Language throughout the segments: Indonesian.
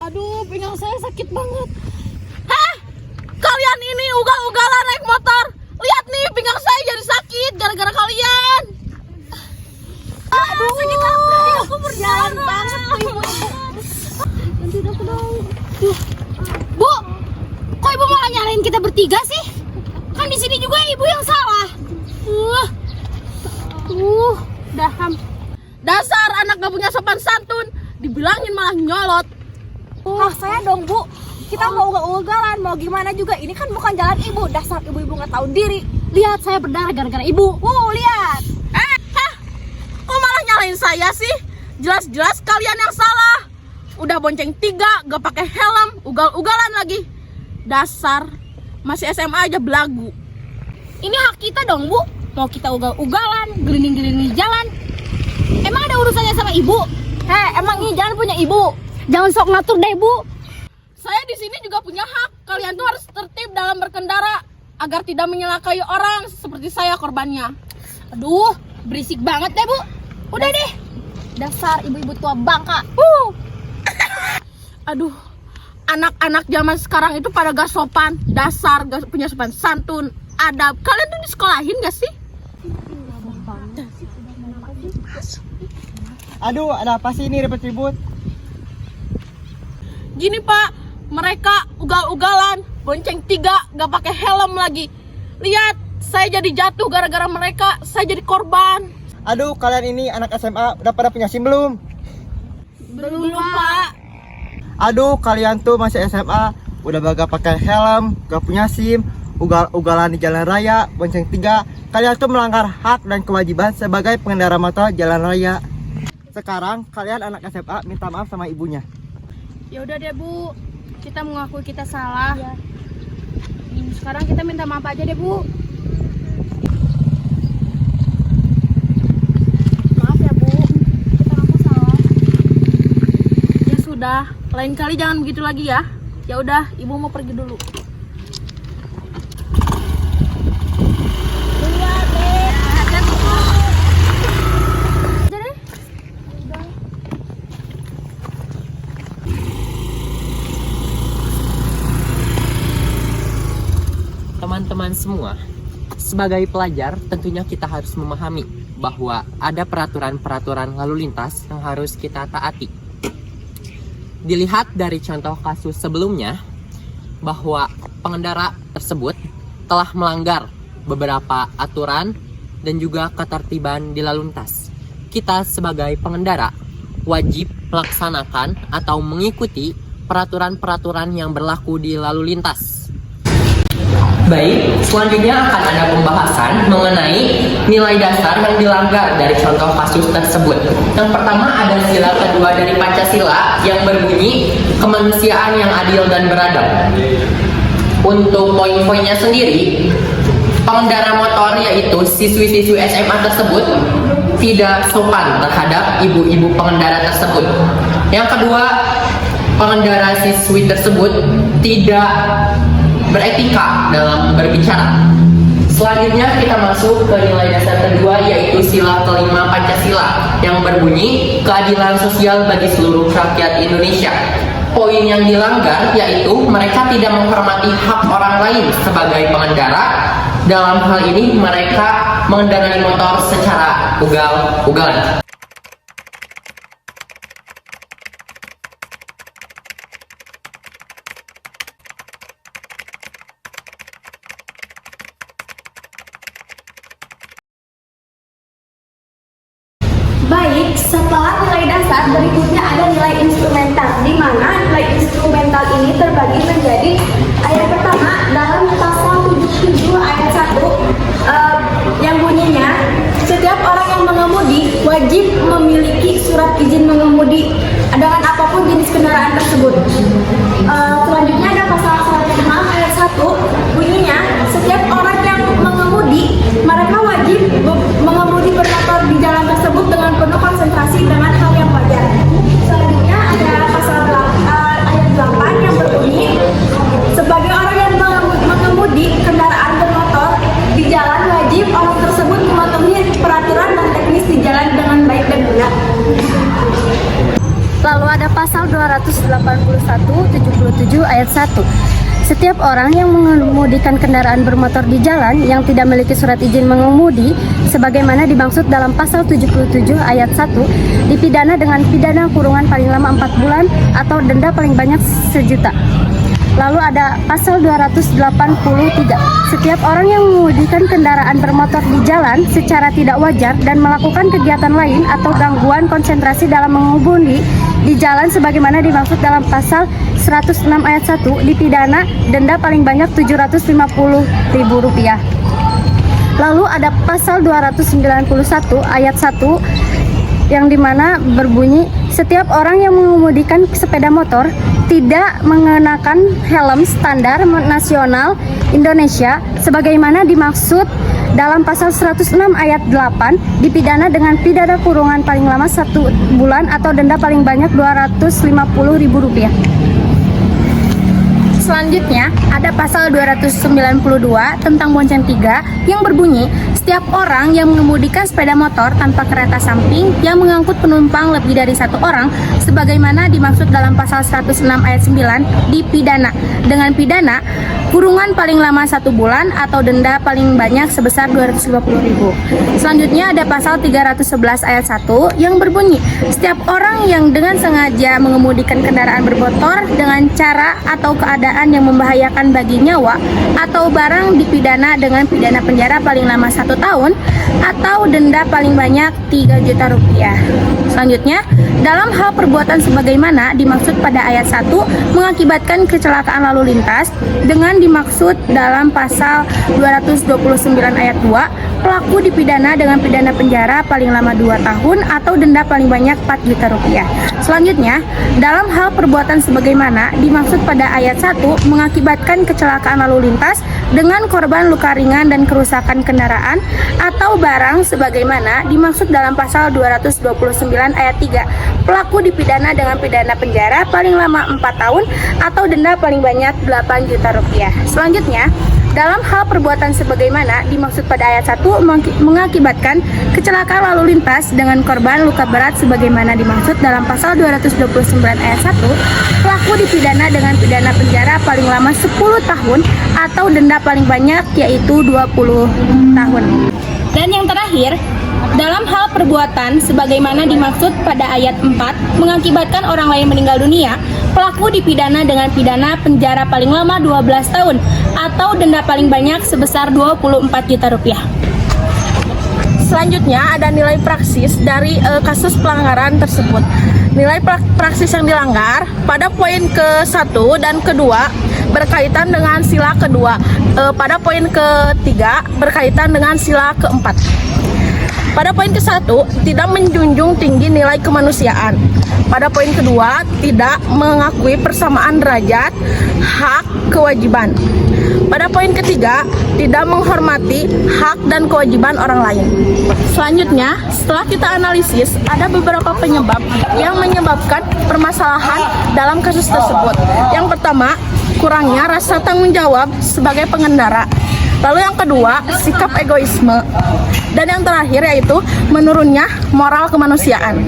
Aduh, pinggang saya sakit banget. Hah? Kalian ini ugal-ugalan naik motor. Lihat nih, pinggang saya jadi sakit gara-gara kalian. Aduh, sakit apa? Aku berjalan banget tuh, ibu. Nanti udah kedau. Bu, kok ibu malah nyalain kita bertiga sih? Kan di sini juga ibu yang salah. Daham. Dasar anak gak punya sopan santun, dibilangin malah nyolot. Saya dong bu, kita mau ugal-ugalan, mau gimana juga, ini kan bukan jalan ibu, dasar ibu-ibu nggak tahu diri. Lihat saya berdarah gara-gara ibu. Lihat. Kok malah nyalain saya sih? Jelas-jelas kalian yang salah. Udah bonceng 3, gak pakai helm, ugal-ugalan lagi. Dasar masih SMA aja belagu. Ini hak kita dong bu. Mau kita ugal-ugalan, gelining-gelining di jalan. Emang ada urusannya sama ibu? Emang ini jalan punya ibu? Jangan sok ngatur deh bu. Saya di sini juga punya hak. Kalian tuh harus tertib dalam berkendara agar tidak menyelakai orang seperti saya korbannya. Aduh, berisik banget deh bu. Udah deh. Dasar ibu-ibu tua bangka. Aduh, anak-anak zaman sekarang itu pada gak sopan. Dasar gak punya sopan santun, adab. Kalian tuh disekolahin gak sih? Aduh, ada apa sih ini ribut-ribut? Gini pak, mereka ugal-ugalan, bonceng 3, gak pakai helm lagi. Lihat, saya jadi jatuh gara-gara mereka, saya jadi korban. Aduh, kalian ini anak SMA udah pada punya SIM belum? Belum pak. Aduh, kalian tuh masih SMA udah gak pakai helm, gak punya SIM, ugal-ugalan di jalan raya, bonceng 3. Kalian tuh melanggar hak dan kewajiban sebagai pengendara motor jalan raya. Sekarang kalian anak SMA minta maaf sama ibunya. Ya udah deh bu, kita mengakui kita salah. Ya. Sekarang kita minta maaf aja deh bu. Maaf ya bu, kita ngaku salah. Ya sudah, lain kali jangan begitu lagi ya. Ya udah, ibu mau pergi dulu. Teman-teman semua, sebagai pelajar tentunya kita harus memahami bahwa ada peraturan-peraturan lalu lintas yang harus kita taati. Dilihat dari contoh kasus sebelumnya bahwa pengendara tersebut telah melanggar beberapa aturan dan juga ketertiban di lalu lintas. Kita sebagai pengendara wajib melaksanakan atau mengikuti peraturan-peraturan yang berlaku di lalu lintas. Baik, selanjutnya akan ada pembahasan mengenai nilai dasar yang dilanggar dari contoh kasus tersebut. Yang pertama ada sila kedua dari Pancasila yang berbunyi kemanusiaan yang adil dan beradab. Untuk poin-poinnya sendiri, pengendara motor yaitu siswi-siswi SMA tersebut tidak sopan terhadap ibu-ibu pengendara tersebut. Yang kedua, pengendara siswi tersebut tidak beretika dalam berbicara. Selanjutnya kita masuk ke nilai dasar kedua yaitu sila kelima Pancasila yang berbunyi keadilan sosial bagi seluruh rakyat Indonesia. Poin yang dilanggar yaitu mereka tidak menghormati hak orang lain sebagai pengendara. Dalam hal ini mereka mengendarai motor secara ugal-ugalan. Baik, setelah nilai dasar, berikutnya ada nilai instrumental, di mana nilai instrumental ini terbagi menjadi ayat pertama dalam pasal 77 ayat 1 yang bunyinya setiap orang yang mengemudi wajib memiliki surat izin mengemudi dengan apapun jenis kendaraan tersebut. Selanjutnya ada pasal 106 ayat 1 bunyinya setiap orang yang mengemudi mereka wajib mengemudi bermotor di jalan tersebut dengan penuh konsentrasi dengan hal yang wajar. Selanjutnya ada pasal ayat 8 yang berbunyi sebagai orang yang mengemudi kendaraan bermotor di jalan wajib orang tersebut mematuhi peraturan dan teknis di jalan dengan baik dan benar. Lalu ada pasal 281 77 ayat 1. Setiap orang yang mengemudikan kendaraan bermotor di jalan yang tidak memiliki surat izin mengemudi sebagaimana dimaksud dalam pasal 77 ayat 1 dipidana dengan pidana kurungan paling lama 4 bulan atau denda paling banyak 1 juta. Lalu ada pasal 283. Setiap orang yang mengemudikan kendaraan bermotor di jalan secara tidak wajar dan melakukan kegiatan lain atau gangguan konsentrasi dalam mengemudi di jalan sebagaimana dimaksud dalam pasal 106 ayat 1 dipidana denda paling banyak Rp750.000. Lalu ada pasal 291 ayat 1 yang dimana berbunyi setiap orang yang mengemudikan sepeda motor tidak mengenakan helm standar nasional Indonesia sebagaimana dimaksud dalam pasal 106 ayat 8 dipidana dengan pidana kurungan paling lama 1 bulan atau denda paling banyak Rp250.000. Selanjutnya ada pasal 292 tentang bonceng 3 yang berbunyi setiap orang yang mengemudikan sepeda motor tanpa kereta samping yang mengangkut penumpang lebih dari 1 orang sebagaimana dimaksud dalam pasal 106 ayat 9 dipidana dengan pidana kurungan paling lama 1 bulan atau denda paling banyak sebesar Rp250.000. Selanjutnya ada pasal 311 ayat 1 yang berbunyi setiap orang yang dengan sengaja mengemudikan kendaraan bermotor dengan cara atau keadaan yang membahayakan bagi nyawa atau barang dipidana dengan pidana penjara paling lama 1 tahun atau denda paling banyak Rp3 juta. Selanjutnya, dalam hal perbuatan sebagaimana dimaksud pada ayat 1 mengakibatkan kecelakaan lalu lintas dengan dimaksud dalam pasal 229 ayat 2 pelaku dipidana dengan pidana penjara paling lama 2 tahun atau denda paling banyak Rp4 juta. Selanjutnya, dalam hal perbuatan sebagaimana dimaksud pada ayat 1 mengakibatkan kecelakaan lalu lintas dengan korban luka ringan dan kerusakan kendaraan atau barang sebagaimana dimaksud dalam pasal 229 ayat 3 pelaku dipidana dengan pidana penjara paling lama 4 tahun atau denda paling banyak Rp8 juta. Selanjutnya, dalam hal perbuatan sebagaimana dimaksud pada ayat 1 mengakibatkan kecelakaan lalu lintas dengan korban luka berat sebagaimana dimaksud dalam pasal 229 ayat 1 pelaku dipidana dengan pidana penjara paling lama 10 tahun atau denda paling banyak yaitu 20 tahun. Dan yang terakhir, dalam hal perbuatan sebagaimana dimaksud pada ayat 4 mengakibatkan orang lain meninggal dunia, pelaku dipidana dengan pidana penjara paling lama 12 tahun atau denda paling banyak sebesar Rp24 juta. Selanjutnya ada nilai praksis dari kasus pelanggaran tersebut. Nilai praksis yang dilanggar pada poin ke-1 dan kedua berkaitan dengan sila kedua. Pada poin ketiga berkaitan dengan sila keempat. Pada poin ke-1 tidak menjunjung tinggi nilai kemanusiaan. Pada poin kedua tidak mengakui persamaan derajat, hak, kewajiban. Pada poin ketiga tidak menghormati hak dan kewajiban orang lain. Selanjutnya, setelah kita analisis ada beberapa penyebab yang menyebabkan permasalahan dalam kasus tersebut. Yang pertama, kurangnya rasa tanggung jawab sebagai pengendara. Lalu yang kedua, sikap egoisme. Dan yang terakhir yaitu menurunnya moral kemanusiaan.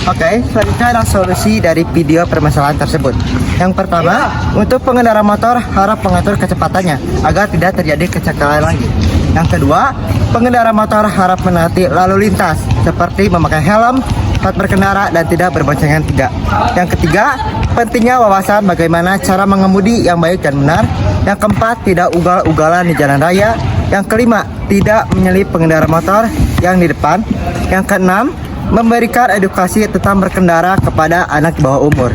Oke, selanjutnya adalah solusi dari video permasalahan tersebut. Yang pertama, untuk pengendara motor harap mengatur kecepatannya agar tidak terjadi kecelakaan lagi. Yang kedua, pengendara motor harap menaati lalu lintas seperti memakai helm saat berkendara dan tidak berboncengan 3. Yang ketiga, pentingnya wawasan bagaimana cara mengemudi yang baik dan benar. Yang keempat, tidak ugal-ugalan di jalan raya. Yang kelima, tidak menyelip pengendara motor yang di depan. Yang keenam, memberikan edukasi tentang berkendara kepada anak di bawah umur.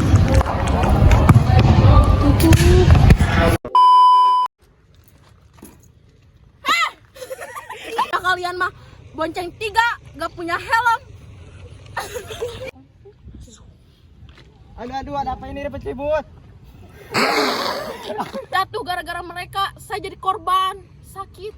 Ya kalian mah bonceng 3 gak punya helm. Aduh, ada apa ini dapat ribut? Jatuh gara-gara mereka, saya jadi korban. Sakit.